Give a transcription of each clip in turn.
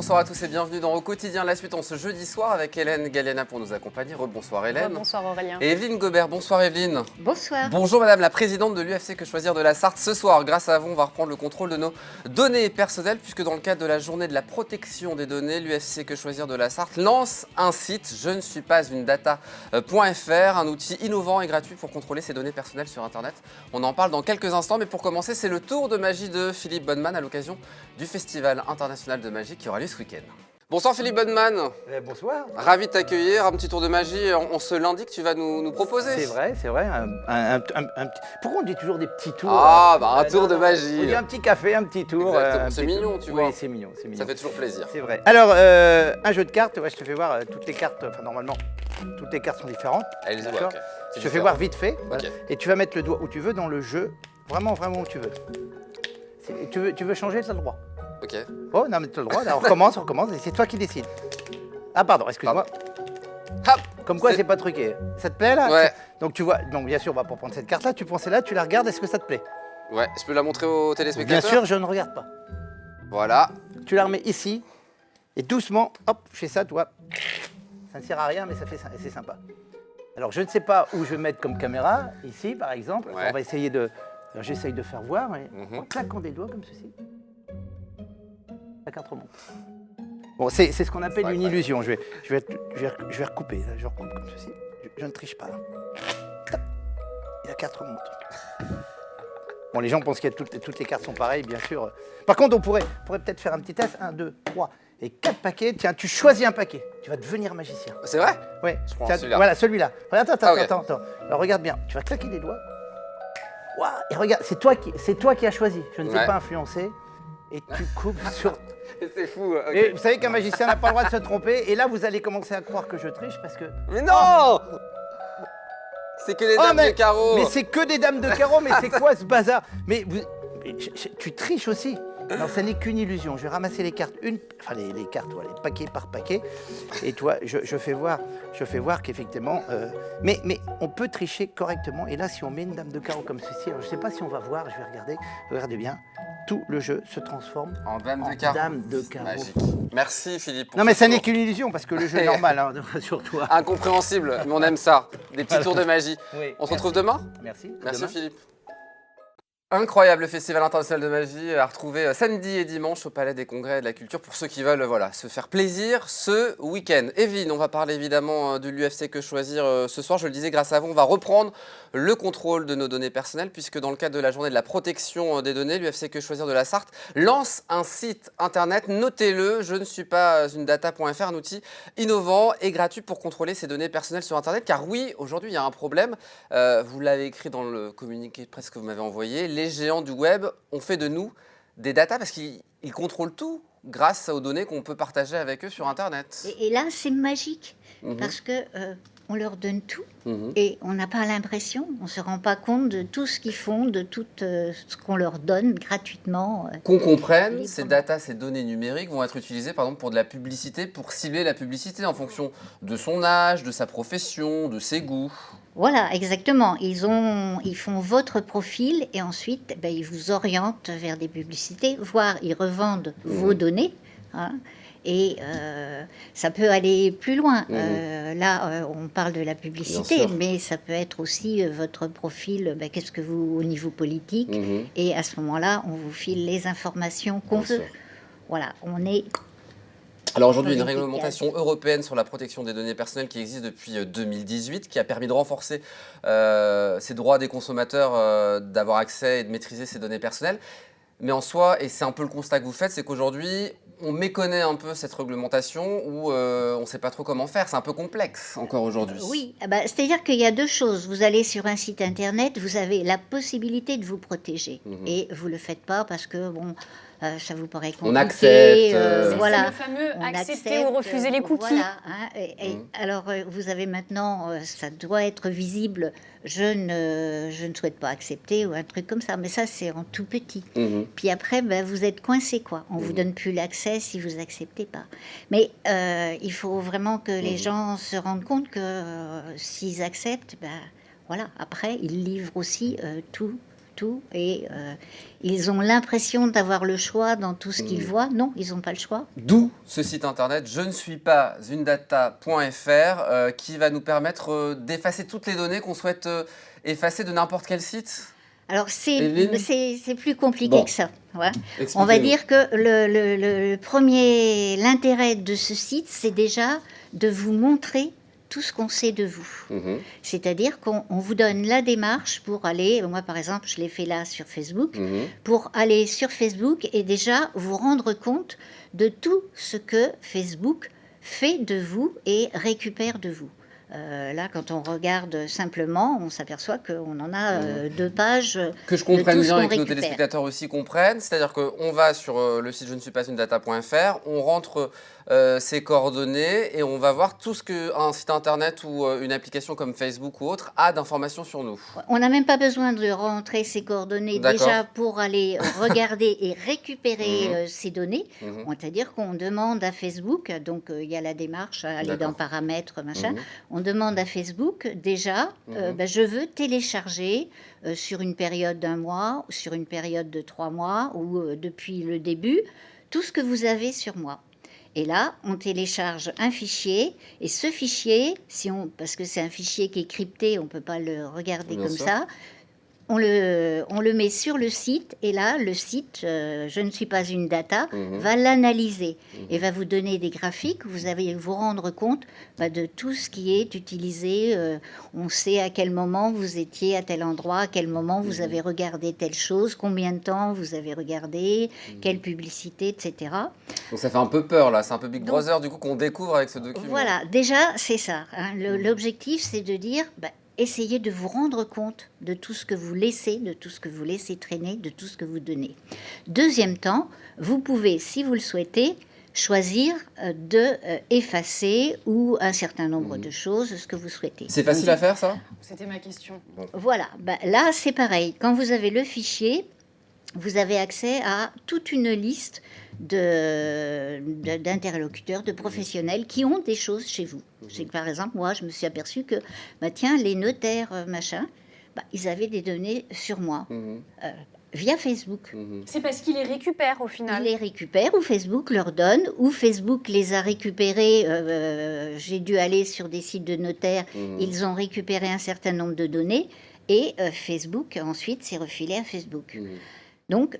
Bonsoir à tous et bienvenue dans Au quotidien la suite en ce jeudi soir avec Hélène Galliana pour nous accompagner. Rebonsoir Hélène. Bonsoir Aurélien. Et Evelyne Gobert. Bonsoir Evelyne. Bonsoir. Bonjour Madame la Présidente de l'UFC Que Choisir de la Sarthe. Ce soir, grâce à vous, on va reprendre le contrôle de nos données personnelles puisque dans le cadre de la journée de la protection des données, l'UFC Que Choisir de la Sarthe lance un site Je ne suis pas une data.fr, un outil innovant et gratuit pour contrôler ses données personnelles sur Internet. On en parle dans quelques instants, mais pour commencer, c'est le tour de magie de Philippe Bonneman à l'occasion du Festival international de magie qui aura lieu ce week-end. Bonsoir Philippe Bonneman. Bonsoir. Ravi de t'accueillir. Un petit tour de magie en ce lundi que tu vas nous proposer. C'est vrai. Pourquoi on dit toujours des petits tours? Un tour de magie. On dit un petit café, un petit tour. Exactement. C'est mignon, tu vois. Oui, c'est mignon. Ça fait toujours plaisir. C'est vrai. Alors, un jeu de cartes, je te fais voir toutes les cartes. Enfin, normalement, toutes les cartes sont différentes. Allez-y, D'accord. okay. Je te fais voir vite fait. Voilà. Okay. Et tu vas mettre le doigt où tu veux dans le jeu. Vraiment où tu veux. Tu veux changer, tu as le droit. Ok. Oh, non, mais tu as le droit. Là, on recommence. Et c'est toi qui décides. Ah, pardon, excuse-moi. Hop. Comme quoi, c'est pas truqué. Ça te plaît, là? Ouais. Donc, tu vois, donc bien sûr, pour prendre cette carte-là, tu prends celle-là, tu la regardes, est-ce que ça te plaît? Ouais, je peux la montrer aux téléspectateurs? Bien sûr, je ne regarde pas. Voilà. Tu la remets ici, et doucement, hop, je fais ça, toi. Ça ne sert à rien, mais c'est sympa. Alors, je ne sais pas où je vais mettre comme caméra, ici, par exemple. Ouais. On va essayer de... Alors, j'essaye de faire voir, en claquant des doigts comme ceci. La carte remonte. Bon, c'est ce qu'on appelle une illusion. Je vais recouper, là, je recoupe comme ceci. Je ne triche pas. Et la carte remonte. Bon, les gens pensent que toutes les cartes sont pareilles, bien sûr. Par contre, on pourrait peut-être faire un petit test. 1, 2, 3 et 4 paquets. Tiens, tu choisis un paquet. Tu vas devenir magicien. C'est vrai? Oui. Je prends celui-là. Voilà, celui-là. Attends. Okay. Alors, regarde bien. Tu vas claquer les doigts. Wow, et regarde, c'est toi qui as choisi. Je ne t'ai pas influencé. Et tu coupes sur... C'est fou. Okay. Et vous savez qu'un magicien n'a pas le droit de se tromper. Et là, vous allez commencer à croire que je triche parce que... Mais non! C'est que les dames de carreau. Mais c'est que des dames de carreau, mais c'est quoi ce bazar? Mais tu triches aussi. Non, ça n'est qu'une illusion. Je vais ramasser les cartes, les cartes, voilà, les paquets par paquet. Et toi, je fais voir qu'effectivement... mais on peut tricher correctement. Et là, si on met une dame de carreau comme ceci, alors je ne sais pas si on va voir, je vais regarder. Regardez bien, tout le jeu se transforme en dame de carreau. Dame de carreau. Magique. Merci Philippe. Non, mais ça n'est qu'une illusion, parce que le jeu est normal, hein, rassure-toi. Incompréhensible, mais on aime ça. Des petits tours de magie. Oui, on se retrouve demain? Merci. Merci demain. Philippe. Incroyable Festival international de magie à retrouver samedi et dimanche au Palais des Congrès et de la Culture pour ceux qui veulent se faire plaisir ce week-end. Evelyne, on va parler évidemment de l'UFC Que Choisir ce soir. Je le disais, grâce à vous, on va reprendre le contrôle de nos données personnelles puisque dans le cadre de la journée de la protection des données, l'UFC Que Choisir de la Sarthe lance un site internet. Notez-le, je ne suis pas une data.fr, un outil innovant et gratuit pour contrôler ses données personnelles sur Internet. Car oui, aujourd'hui, il y a un problème. Vous l'avez écrit dans le communiqué de presse que vous m'avez envoyé. Les géants du web ont fait de nous des datas parce qu'ils contrôlent tout grâce aux données qu'on peut partager avec eux sur Internet. Et là, c'est magique parce que on leur donne tout et on n'a pas l'impression, on ne se rend pas compte de tout ce qu'ils font, de tout ce qu'on leur donne gratuitement. Qu'on comprenne, ces datas, ces données numériques vont être utilisées par exemple pour de la publicité, pour cibler la publicité en fonction de son âge, de sa profession, de ses goûts. Voilà, exactement. Ils font votre profil et ensuite, ils vous orientent vers des publicités, voire ils revendent vos données. Hein, et ça peut aller plus loin. Là, on parle de la publicité, mais ça peut être aussi votre profil, qu'est-ce que vous, au niveau politique. Et à ce moment-là, on vous file les informations qu'on veut. Voilà, on est... Alors aujourd'hui, il y a une réglementation européenne sur la protection des données personnelles qui existe depuis 2018, qui a permis de renforcer ces droits des consommateurs d'avoir accès et de maîtriser ces données personnelles. Mais en soi, et c'est un peu le constat que vous faites, c'est qu'aujourd'hui, on méconnaît un peu cette réglementation ou on ne sait pas trop comment faire. C'est un peu complexe encore aujourd'hui. Oui, c'est-à-dire qu'il y a deux choses. Vous allez sur un site internet, vous avez la possibilité de vous protéger. Et vous ne le faites pas parce que, ça vous paraît compliqué. On accepte. Voilà. C'est le fameux On accepter ou refuser les cookies. Voilà, hein, alors, vous avez maintenant, ça doit être visible, je ne souhaite pas accepter ou un truc comme ça. Mais ça, c'est en tout petit. Puis après, vous êtes coincé, quoi. On ne vous donne plus l'accès si vous n'acceptez pas. Mais il faut vraiment que les gens se rendent compte que s'ils acceptent, voilà, après, ils livrent aussi tout et ils ont l'impression d'avoir le choix dans tout ce qu'ils voient. Non, ils n'ont pas le choix. D'où ce site internet je ne suis pas une data.fr qui va nous permettre d'effacer toutes les données qu'on souhaite effacer de n'importe quel site. Alors, Evelyne c'est plus compliqué Bon. que ça. Ouais. Expliquez-nous. On va dire que l'intérêt de ce site, c'est déjà de vous montrer tout ce qu'on sait de vous. Mhm. C'est-à-dire qu'on vous donne la démarche pour aller, moi par exemple, je l'ai fait là sur Facebook, Mhm. pour aller sur Facebook et déjà vous rendre compte de tout ce que Facebook fait de vous et récupère de vous. Là, quand on regarde simplement, on s'aperçoit qu'on en a 2 pages. Que je de comprenne tout ce bien qu'on et que nos récupère. téléspectateurs aussi comprennent, c'est-à-dire qu'on va sur le site je ne suis pas une data.fr, on rentre ses coordonnées et on va voir tout ce qu'un site internet ou une application comme Facebook ou autre a d'informations sur nous. On n'a même pas besoin de rentrer ses coordonnées D'accord. déjà pour aller regarder et récupérer ces données. Mhm. C'est-à-dire qu'on demande à Facebook, donc il y a la démarche à aller D'accord. dans paramètres, machin. Mhm. On demande à Facebook déjà, je veux télécharger sur une période d'1 mois, sur une période de 3 mois ou depuis le début, tout ce que vous avez sur moi. Et là, on télécharge un fichier, et ce fichier, parce que c'est un fichier qui est crypté, on ne peut pas le regarder Bien comme sûr. ça, on le met sur le site, et là, le site, je ne suis pas une data, va l'analyser et va vous donner des graphiques. Vous allez vous rendre compte de tout ce qui est utilisé. On sait à quel moment vous étiez à tel endroit, à quel moment vous avez regardé telle chose, combien de temps vous avez regardé, quelle publicité, etc. Donc ça fait un peu peur là, c'est un peu Big Donc- Brother du coup qu'on découvre avec ce document. Voilà, déjà, c'est ça. Hein. L'objectif, c'est de dire, essayez de vous rendre compte de tout ce que vous laissez, de tout ce que vous laissez traîner, de tout ce que vous donnez. Deuxième temps, vous pouvez, si vous le souhaitez, choisir de effacer ou un certain nombre de choses, ce que vous souhaitez. C'est facile à faire ça? C'était ma question. Voilà, là, c'est pareil. Quand vous avez le fichier, vous avez accès à toute une liste d'interlocuteurs, de professionnels qui ont des choses chez vous. C'est que, par exemple, moi, je me suis aperçue que, tiens, les notaires, ils avaient des données sur moi via Facebook. C'est parce qu'ils les récupèrent au final. Ils les récupèrent ou Facebook leur donne, ou Facebook les a récupérés. J'ai dû aller sur des sites de notaires, ils ont récupéré un certain nombre de données et Facebook ensuite s'est refilé à Facebook. Donc,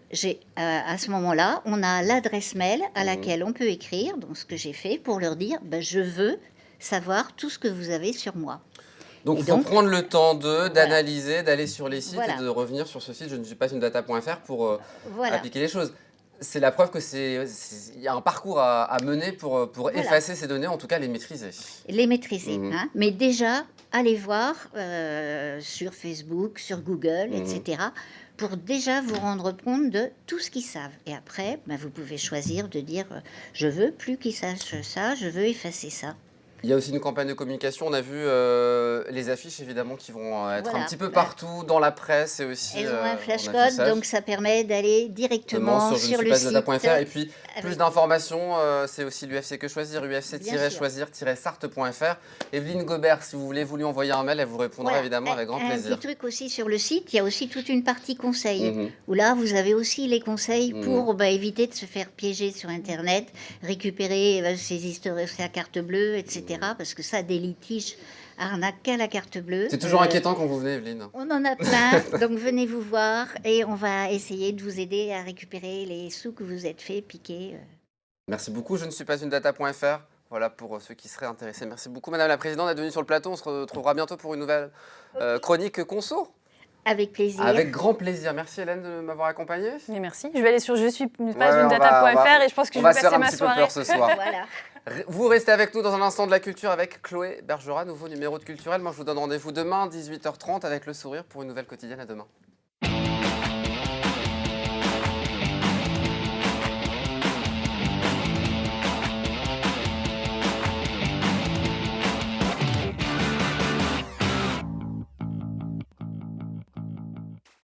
à ce moment-là, on a l'adresse mail à laquelle on peut écrire, donc ce que j'ai fait, pour leur dire, je veux savoir tout ce que vous avez sur moi. Donc Et il faut donc, prendre le temps d'analyser, d'aller sur les sites Voilà. et de revenir sur ce site je ne suis pas une data.fr pour Voilà. appliquer les choses. C'est la preuve que il y a un parcours à mener pour Voilà. effacer ces données, en tout cas les maîtriser. Les maîtriser. Hein. Mais déjà, allez voir sur Facebook, sur Google, etc., pour déjà vous rendre compte de tout ce qu'ils savent. Et après, vous pouvez choisir de dire, je veux plus qu'ils sachent ça, je veux effacer ça. Il y a aussi une campagne de communication. On a vu les affiches, évidemment, qui vont être Voilà. un petit peu partout dans la presse et aussi Elles ont un en flashcode, affichage. donc ça permet d'aller directement Sur sur je le ne suis site. pas data.fr. Et puis, avec- plus d'informations, c'est aussi l'UFC Que Choisir, Bien ufc-choisir-sarthe.fr. Evelyne Gobert, si vous voulez, vous lui envoyer un mail, elle vous répondra Voilà. évidemment avec grand Un plaisir. petit truc aussi sur le site, il y a aussi toute une partie conseils, Mhm. où là, vous avez aussi les conseils pour éviter de se faire piéger sur Internet, récupérer ses historiques, sa carte bleue, etc. Parce que ça, des litiges, on n'a qu'à la carte bleue. C'est toujours inquiétant quand vous venez, Evelyne. On en a plein, donc venez vous voir et on va essayer de vous aider à récupérer les sous que vous êtes fait piquer. Merci beaucoup, je ne suis pas une data.fr. Voilà pour ceux qui seraient intéressés. Merci beaucoup, Madame la Présidente, d'être venue sur le plateau. On se retrouvera bientôt pour une nouvelle chronique Conso. Avec plaisir. Avec grand plaisir. Merci, Hélène, de m'avoir accompagnée. Mais merci. Je vais aller sur je suis pas Ouais, une on data.fr va- et je pense que On je va vais se faire passer un ma petit peu soirée. peur ce soir. Voilà. Vous restez avec nous dans un instant de la culture avec Chloé Bergera, nouveau numéro de Culturel. Moi, je vous donne rendez-vous demain, 18h30, avec le sourire pour une nouvelle quotidienne. À demain.